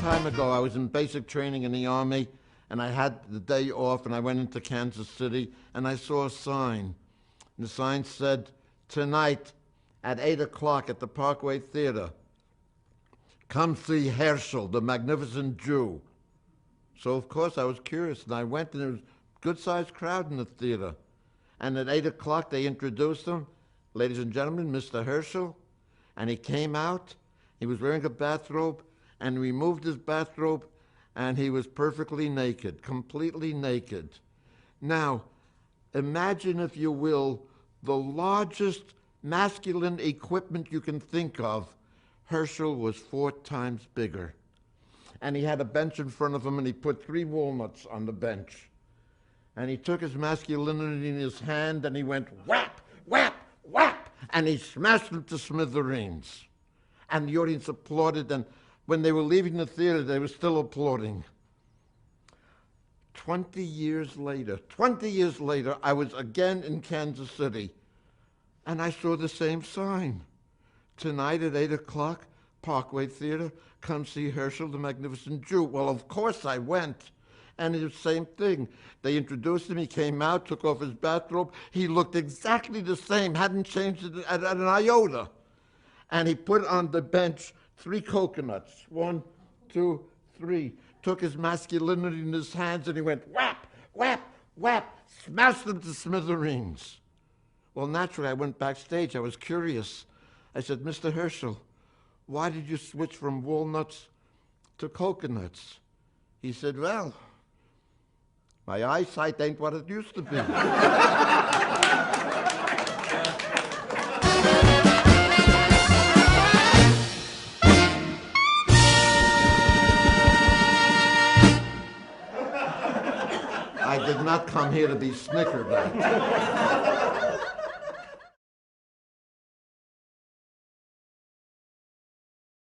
time ago, I was in basic training in the Army, and I had the day off, and I went into Kansas City, and I saw a sign. And the sign said, tonight at 8 o'clock at the Parkway Theater, come see Herschel, the magnificent Jew. So, of course, I was curious, and I went, and there was a good-sized crowd in the theater. And at 8 o'clock, they introduced him. Ladies and gentlemen, Mr. Herschel. And he came out. He was wearing a bathrobe, and removed his bathrobe, and he was perfectly naked, completely naked. Now, imagine, if you will, the largest masculine equipment you can think of. Herschel was 4 times bigger. And he had a bench in front of him, and he put 3 walnuts on the bench. And he took his masculinity in his hand, and he went whap, whap, whap, and he smashed them to smithereens. And the audience applauded, and when they were leaving the theater, they were still applauding. 20 years later, I was again in Kansas City, and I saw the same sign. Tonight at 8 o'clock, Parkway Theater, come see Herschel, the magnificent Jew. Well, of course I went, and it was the same thing. They introduced him, he came out, took off his bathrobe. He looked exactly the same, hadn't changed it at an iota. And he put on the bench 3 coconuts, 1, 2, 3. Took his masculinity in his hands, and he went whap, whap, whap, smashed them to smithereens. Well, naturally, I went backstage. I was curious. I said, Mr. Herschel, why did you switch from walnuts to coconuts? He said, well, my eyesight ain't what it used to be. I did not come here to be snickered at.